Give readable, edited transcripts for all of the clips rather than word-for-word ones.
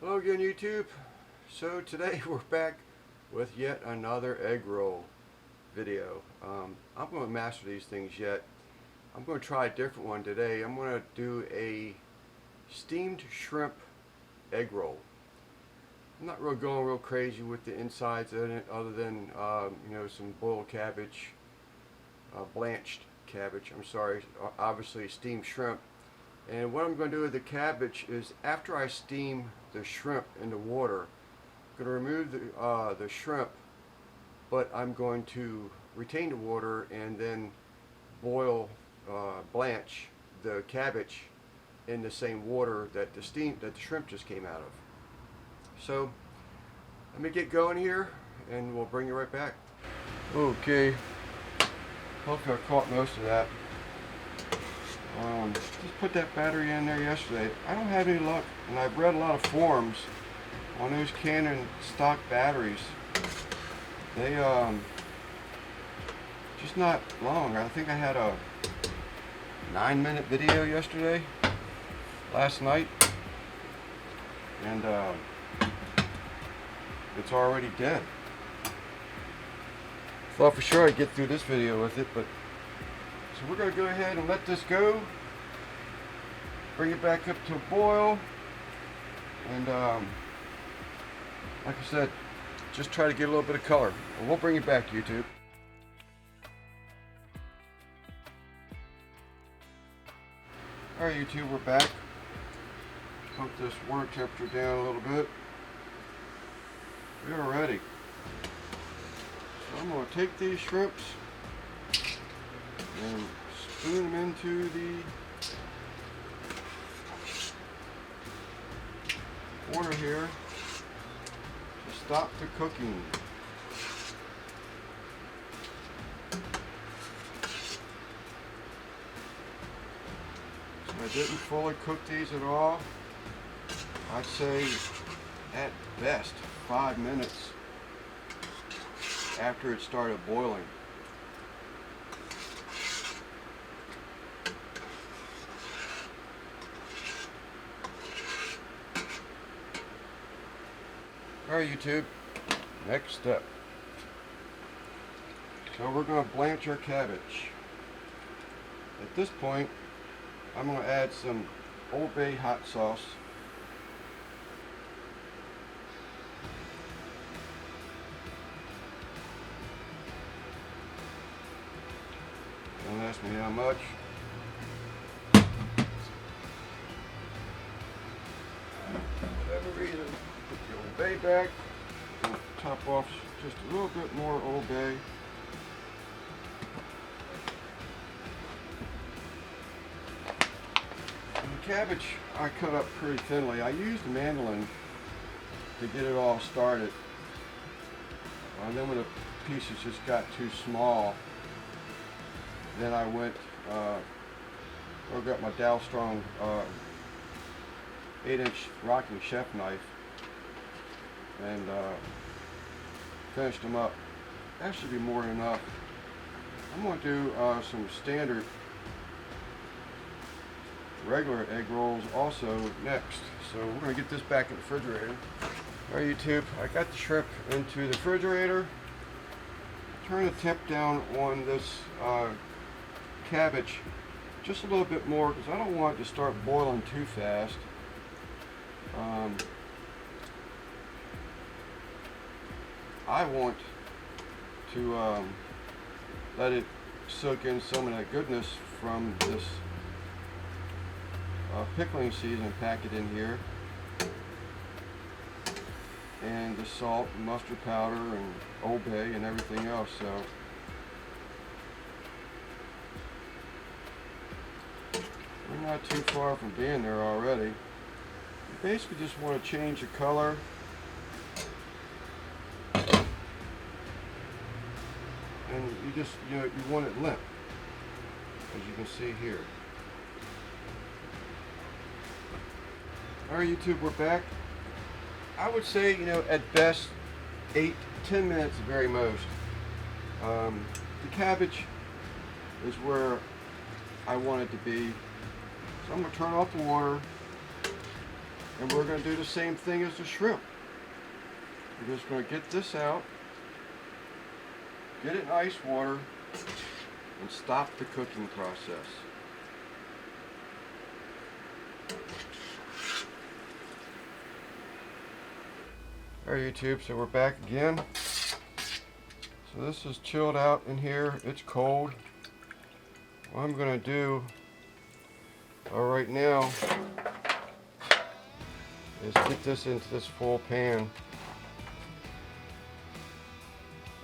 Hello again, YouTube. So today we're back with yet another egg roll video. I'm going to master these things yet. I'm going to try a different one today. I'm going to do a steamed shrimp egg roll. I'm not really going real crazy with the insides in it, other than some boiled cabbage, blanched cabbage. I'm sorry, obviously steamed shrimp. And what I'm going to do with the cabbage is, after I steam the shrimp in the water, I'm going to remove the shrimp, but I'm going to retain the water and then blanch the cabbage in the same water that the shrimp just came out of. So let me get going here, and we'll bring you right back. Okay, hopefully I caught most of that. Just put that battery in there yesterday. I don't have any luck, and I've read a lot of forums on those Canon stock batteries. They just not long. I think I had a 9-minute video last night, and it's already dead. Thought for sure I'd get through this video with it, but so we're going to go ahead and let this go, bring it back up to a boil, and like I said, just try to get a little bit of color. And we'll bring it back, YouTube. Alright, YouTube, we're back. Pump this water temperature down a little bit. We are ready. So I'm going to take these shrimps and spoon them into the water here to stop the cooking. So I didn't fully cook these at all. I'd say at best 5 minutes after it started boiling. Alright, YouTube, next step. So we're going to blanch our cabbage. At this point, I'm going to add some Old Bay hot sauce. Don't ask me how much. For whatever reason, put the Old Bay back, and top off just a little bit more Old Bay. And the cabbage I cut up pretty thinly. I used a mandolin to get it all started. And then when the pieces just got too small, then I got my Dow Strong 8-inch rocking chef knife and finished them up. That should be more than enough. I'm going to do some standard regular egg rolls also next. So we're going to get this back in the refrigerator. Alright, YouTube, I got the shrimp into the refrigerator. Turn the temp down on this cabbage just a little bit more, because I don't want it to start boiling too fast. I want to let it soak in some of that goodness from this pickling season, pack it in here, and the salt and mustard powder and Old Bay and everything else. So we're not too far from being there already. You basically just want to change the color. And you just, you want it limp, as you can see here. Alright, YouTube, we're back. I would say, at best 8-10 minutes at very most. The cabbage is where I want it to be. So I'm going to turn off the water, And we're going to do the same thing as the shrimp. We're just going to get this out, get it in ice water, and stop the cooking process. Alright YouTube, so we're back again. So this is chilled out in here, it's cold. What I'm going to do right now is get this into this full pan.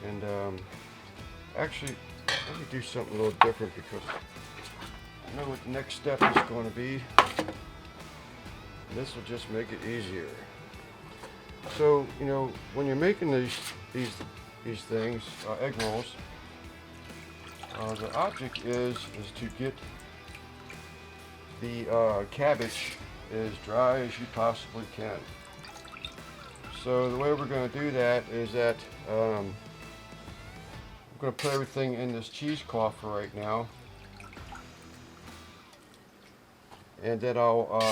And actually, let me do something a little different because I know what the next step is going to be. This will just make it easier. So, you know, when you're making these things, egg rolls, the object is to get the cabbage as dry as you possibly can. So the way we're going to do that is that I'm going to put everything in this cheesecloth for right now, and then I'll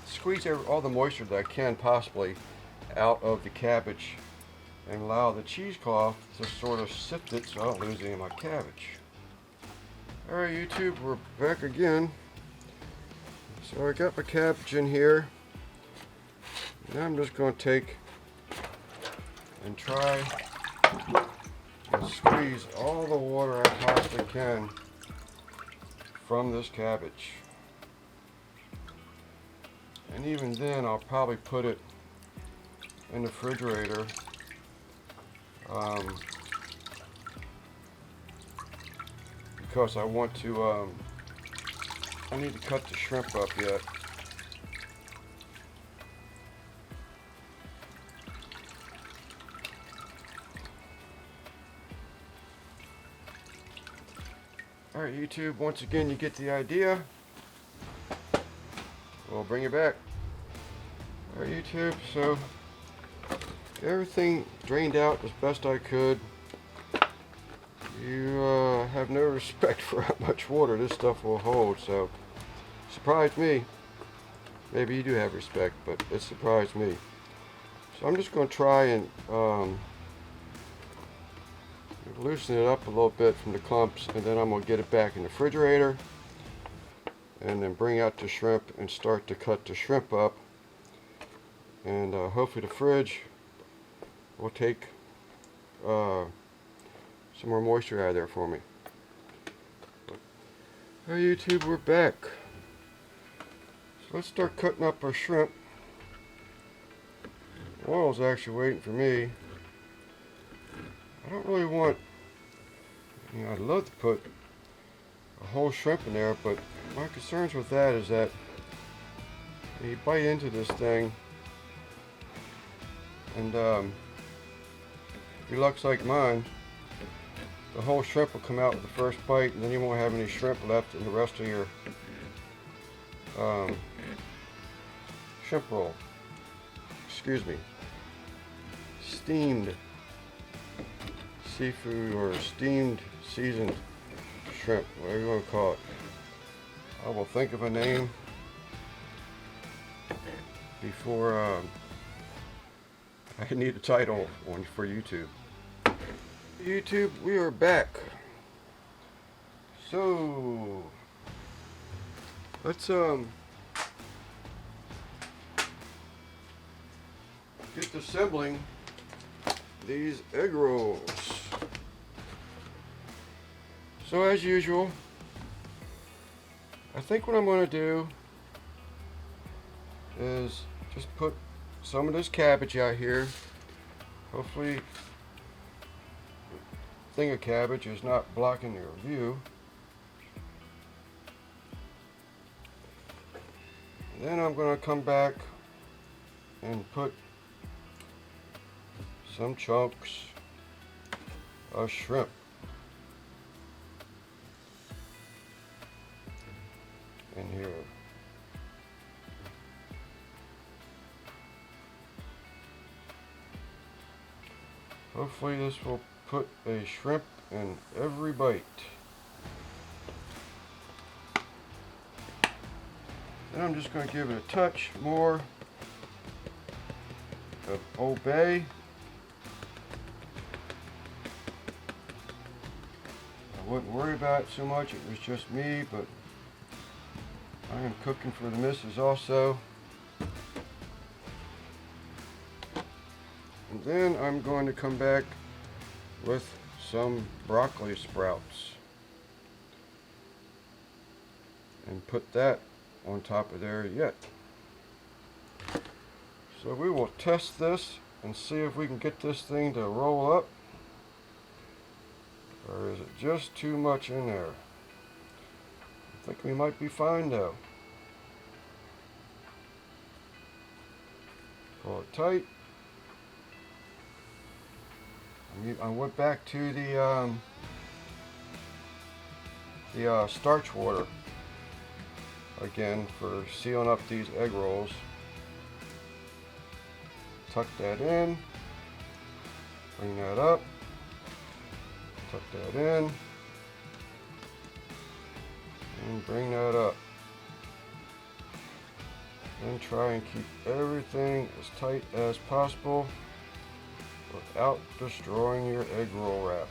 squeeze all the moisture that I can possibly out of the cabbage and allow the cheesecloth to sort of sift it so I don't lose any of my cabbage. Alright YouTube, we're back again. So I got my cabbage in here. Now I'm just going to take and try and squeeze all the water I possibly can from this cabbage. And even then I'll probably put it in the refrigerator. Because I want to, I need to cut the shrimp up yet. Alright YouTube, once again you get the idea. We'll bring it back. Alright YouTube, so everything drained out as best I could. You have no respect for how much water this stuff will hold, so surprised me. Maybe you do have respect, but it surprised me. So I'm just going to try and loosen it up a little bit from the clumps, and then I'm going to get it back in the refrigerator and then bring out the shrimp and start to cut the shrimp up, and hopefully the fridge will take some more moisture out of there for me. Hey YouTube, we're back. So let's start cutting up our shrimp. Oil's actually waiting for me. I don't really want, you know, I'd love to put a whole shrimp in there, but my concerns with that is that you bite into this thing, and if your luck's like mine, the whole shrimp will come out with the first bite, and then you won't have any shrimp left in the rest of your shrimp roll. Excuse me. Steamed seafood or steamed seasoned shrimp, whatever you want to call it. I will think of a name before I need a title one for YouTube. YouTube, we are back. So let's get to assembling these egg rolls. So as usual, I think what I'm going to do is just put some of this cabbage out here. Hopefully thing of cabbage is not blocking your view. And then I'm going to come back and put some chunks of shrimp in here. Hopefully this will put a shrimp in every bite. Then I'm just going to give it a touch more of Old Bay. I wouldn't worry about it so much, it was just me, but I am cooking for the missus also. And then I'm going to come back with some broccoli sprouts and put that on top of there yet. So we will test this and see if we can get this thing to roll up, or is it just too much in there? I think we might be fine though. Pull it tight. I went back to the starch water again for sealing up these egg rolls. Tuck that in, bring that up, tuck that in, and bring that up. And try and keep everything as tight as possible without destroying your egg roll wrap.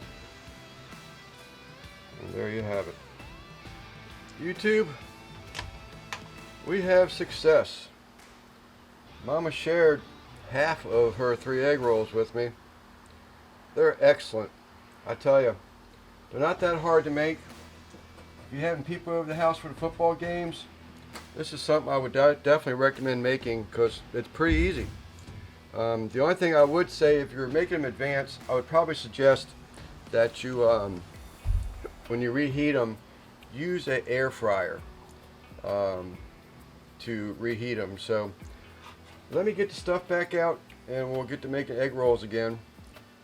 And there you have it. YouTube, we have success. Mama shared half of her 3 egg rolls with me. They're excellent. I tell you, they're not that hard to make. If you're having people over the house for the football games, this is something I would definitely recommend making because it's pretty easy. The only thing I would say, if you're making them advanced, I would probably suggest that you, when you reheat them, use an air fryer to reheat them. So let me get the stuff back out and we'll get to making egg rolls again,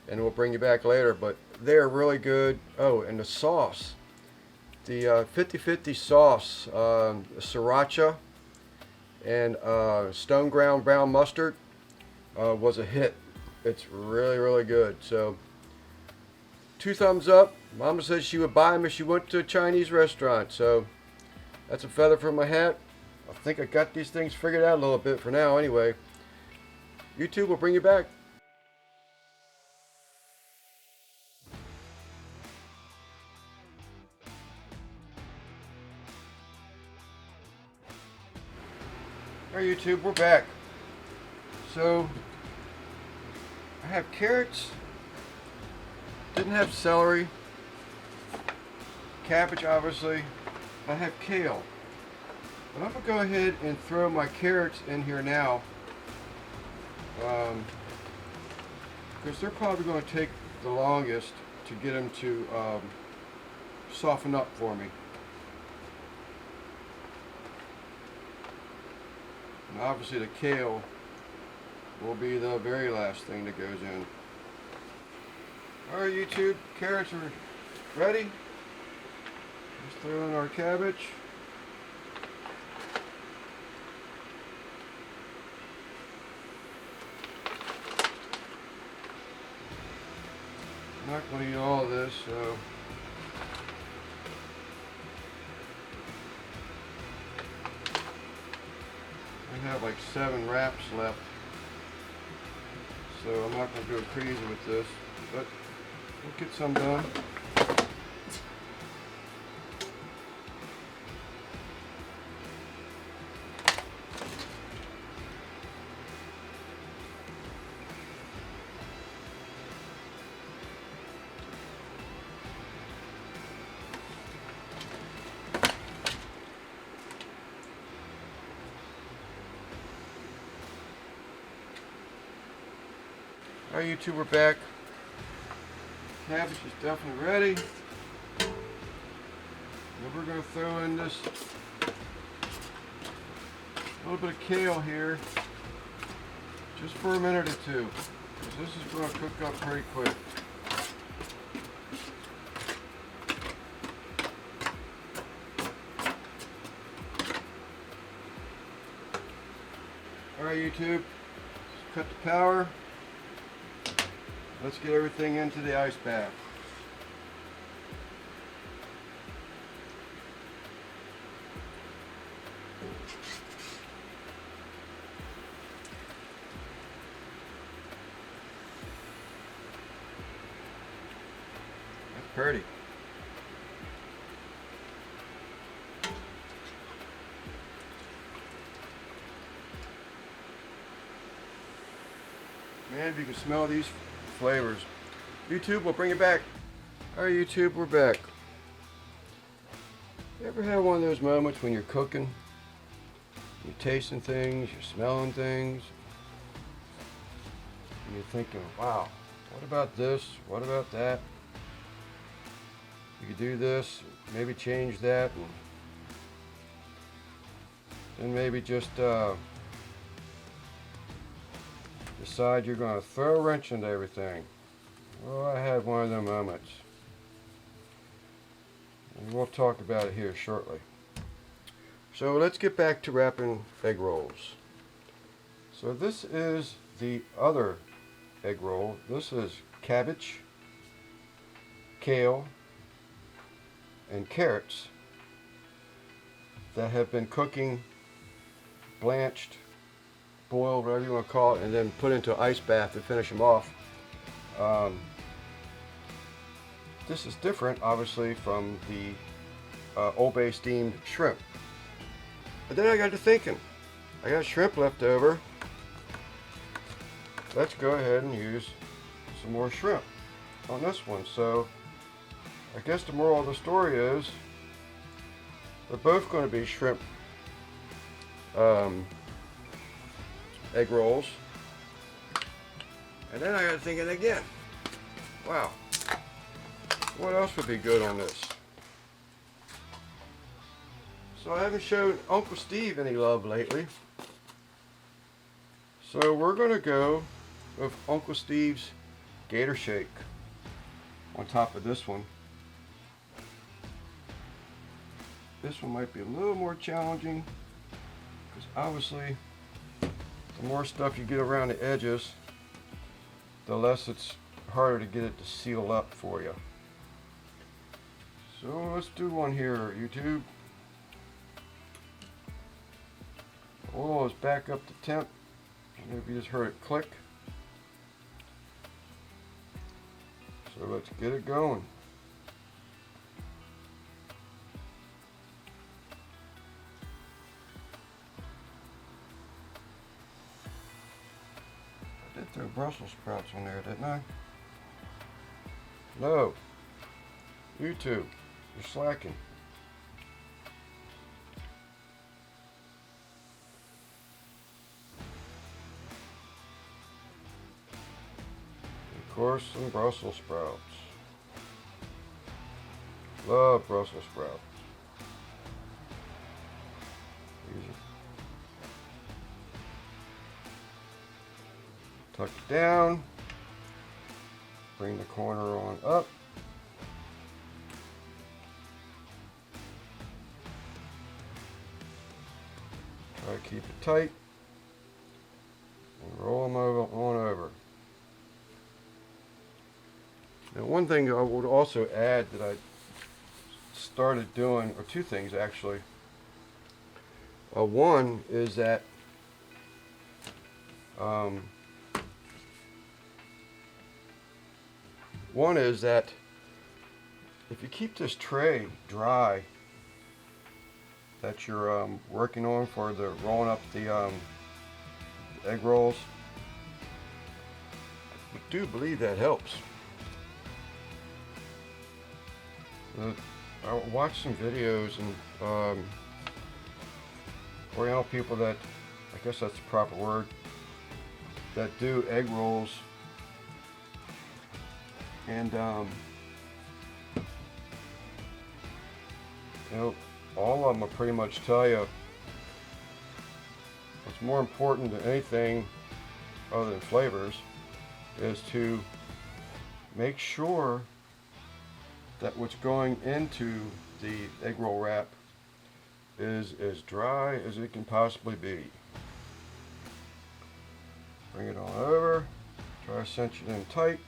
and we'll bring you back later. But they're really good. Oh, and the sauce, the 50-50 sauce, sriracha and stone ground brown mustard was a hit. It's really good. So 2 thumbs up. Mama said she would buy them if she went to a Chinese restaurant, so that's a feather from my hat. I think I got these things figured out a little bit for now anyway. YouTube will bring you back. Alright YouTube, we're back. So I have carrots, didn't have celery, cabbage obviously, I have kale. But I'm going to go ahead and throw my carrots in here now, because they're probably going to take the longest to get them to soften up for me. And obviously the kale will be the very last thing that goes in. Alright YouTube, carrots are ready. Let's throw in our cabbage. I'm not going to eat all of this, so I have like 7 wraps left, so I'm not going to go crazy with this, but we'll get some done. Alright YouTube, we're back. Cabbage is definitely ready. And we're going to throw in this little bit of kale here, just for a minute or two, because this is going to cook up pretty quick. Alright YouTube, just cut the power. Let's get everything into the ice bath. Pretty. Man, if you can smell these flavors. YouTube, we'll bring it back. Alright, YouTube, we're back. You ever have one of those moments when you're cooking, you're tasting things, you're smelling things, and you're thinking, wow, what about this? What about that? You could do this, maybe change that, and then maybe just decide you're going to throw a wrench into everything. Well, I had one of them moments. And we'll talk about it here shortly. So let's get back to wrapping egg rolls. So this is the other egg roll. This is cabbage, kale, and carrots that have been cooking, blanched, boiled, whatever you want to call it, and then put into an ice bath to finish them off. This is different, obviously, from the Old Bay steamed shrimp. But then I got to thinking, I got shrimp left over. Let's go ahead and use some more shrimp on this one. So I guess the moral of the story is they're both going to be shrimp egg rolls. And then I got thinking again, wow, what else would be good on this? So I haven't shown Uncle Steve any love lately. So we're going to go with Uncle Steves Gator Shake on top of this one. This one might be a little more challenging because obviously the more stuff you get around the edges, the less it's harder to get it to seal up for you. So let's do one here, YouTube. Oil is back up to temp. Maybe you just heard it click. So let's get it going. I did throw Brussels sprouts on there, didn't I? No. YouTube, you're slacking. Of course, some Brussels sprouts. Love Brussels sprouts. Easy. Tuck it down. Bring the corner on up. Try to keep it tight. And roll them on over. Now, one thing I would also add that I started doing, or two things actually. One is that if you keep this tray dry that you're working on for the rolling up the egg rolls, I do believe that helps. I watched some videos and Oriental people that, I guess that's the proper word, that do egg rolls, and you know, all of them will pretty much tell you what's more important than anything other than flavors is to make sure that what's going into the egg roll wrap is as dry as it can possibly be. Bring it on over, try to cinch it in tight,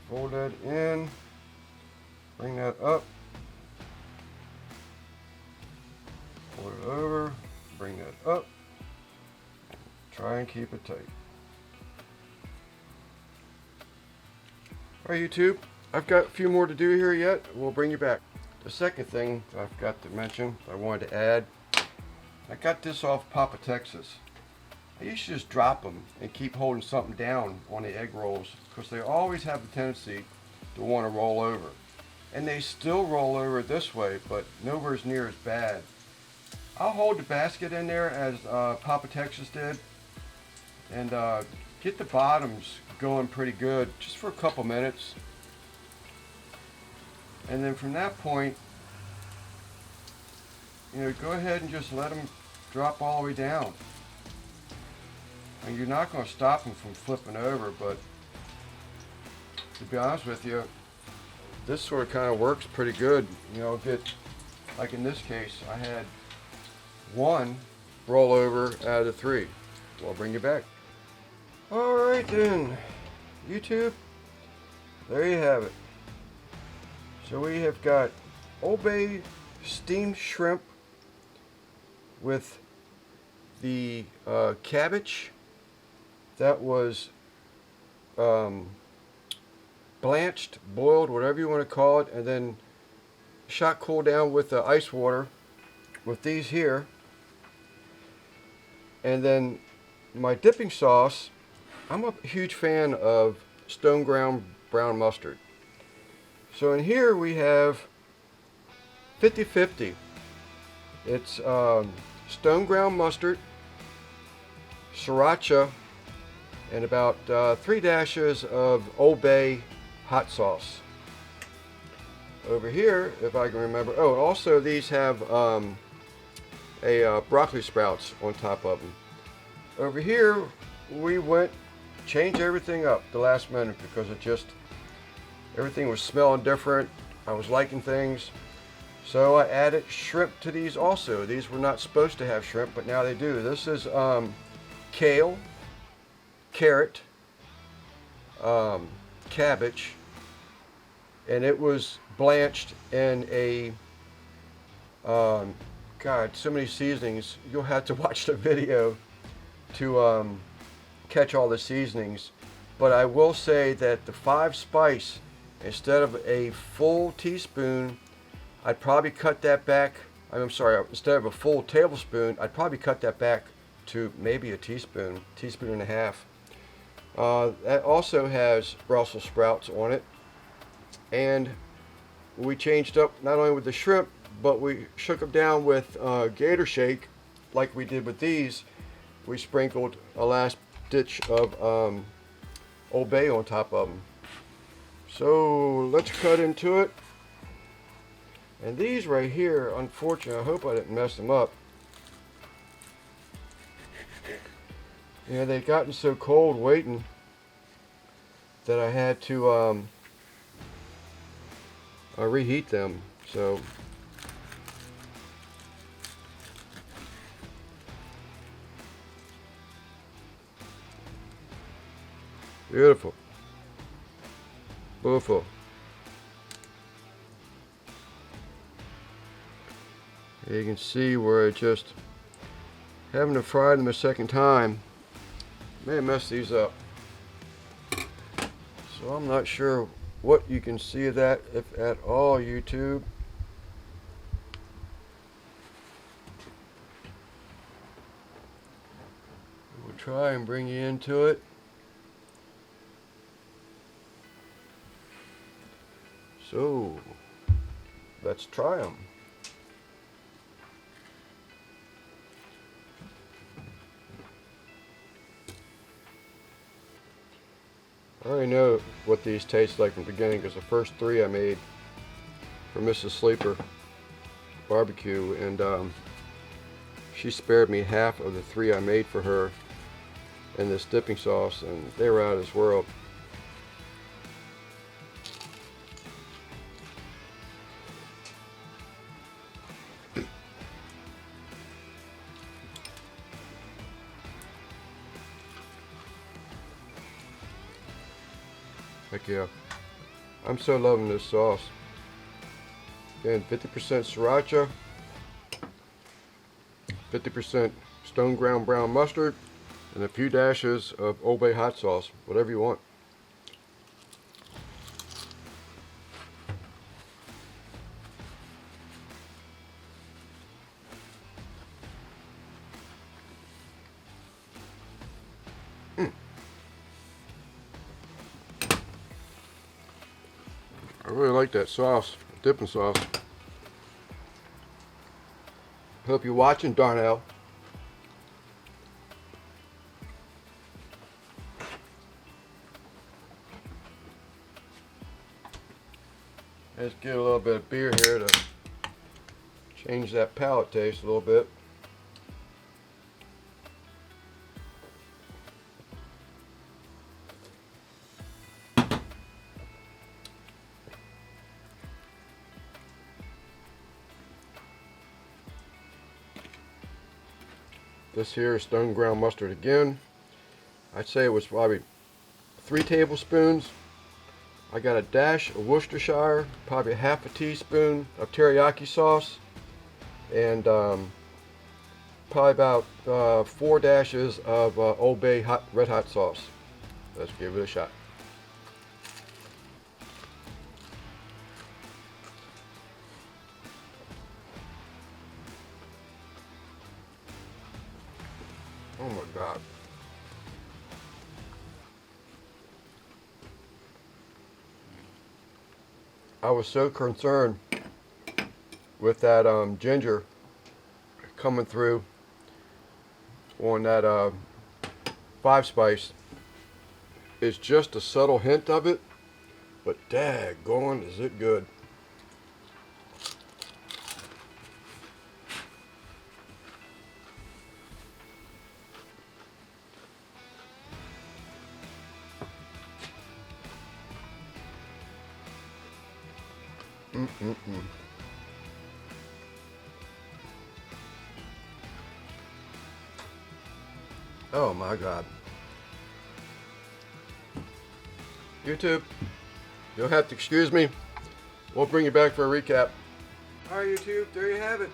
fold that in, bring that up, fold it over, bring that up, try and keep it tight. Alright YouTube, I've got a few more to do here yet. We'll bring you back. The second thing I forgot to mention, I wanted to add, I got this off Papa Texas. I used to just drop them and keep holding something down on the egg rolls because they always have a tendency to want to roll over. And they still roll over this way, but nowhere near as bad. I'll hold the basket in there as Papa Texas did and get the bottoms going pretty good just for a couple minutes. And then from that point, go ahead and just let them drop all the way down. And you're not going to stop them from flipping over, but to be honest with you, this sort of kind of works pretty good. Get, like in this case, I had one roll over out of the three. So I'll bring you back. Alright then, YouTube, there you have it. So we have got Old Bay steamed shrimp with the cabbage that was blanched, boiled, whatever you want to call it, and then shot cool down with the ice water with these here. And then my dipping sauce, I'm a huge fan of stone ground brown mustard. So in here we have 50-50. It's stone ground mustard, sriracha, and about 3 dashes of Old Bay hot sauce. Over here, if I can remember, oh, also these have broccoli sprouts on top of them. Over here, we changed everything up the last minute because everything was smelling different. I was liking things. So I added shrimp to these also. These were not supposed to have shrimp, but now they do. This is kale, carrot, cabbage, and it was blanched in a, God, so many seasonings. You'll have to watch the video to catch all the seasonings. But I will say that the 5 spice, instead of a full teaspoon, I'd probably cut that back. I'm sorry, instead of a full tablespoon, I'd probably cut that back to maybe a teaspoon and a half. That also has Brussels sprouts on it. And we changed up not only with the shrimp, but we shook them down with Gator Shake like we did with these. We sprinkled a last ditch of Old Bay on top of them. So let's cut into it. And these right here, unfortunately, I hope I didn't mess them up. They've gotten so cold waiting that I had to reheat them. So beautiful. Beautiful. You can see where it just having to fry them a second time may mess these up. So I'm not sure what you can see of that, if at all, YouTube. We'll try and bring you into it. So let's try them. I already know what these taste like from the beginning because the first 3 I made for Mrs. Sleeper barbecue, and she spared me half of the 3 I made for her in this dipping sauce, and they were out of this world. Heck yeah. I'm so loving this sauce. Again, 50% sriracha, 50% stone ground brown mustard, and a few dashes of Old Bay hot sauce, whatever you want. really like that sauce, dipping sauce. Hope you're watching, Darnell. Let's get a little bit of beer here to change that palate taste a little bit. This here is stone ground mustard again. I'd say it was probably 3 tablespoons. I got a dash of Worcestershire, probably half a teaspoon of teriyaki sauce, and probably about 4 dashes of Old Bay red hot sauce. Let's give it a shot. Oh my God. I was so concerned with that ginger coming through on that 5 spice. It's just a subtle hint of it, but daggone is it good. Oh my God. YouTube, you'll have to excuse me. We'll bring you back for a recap. Alright YouTube, there you have it.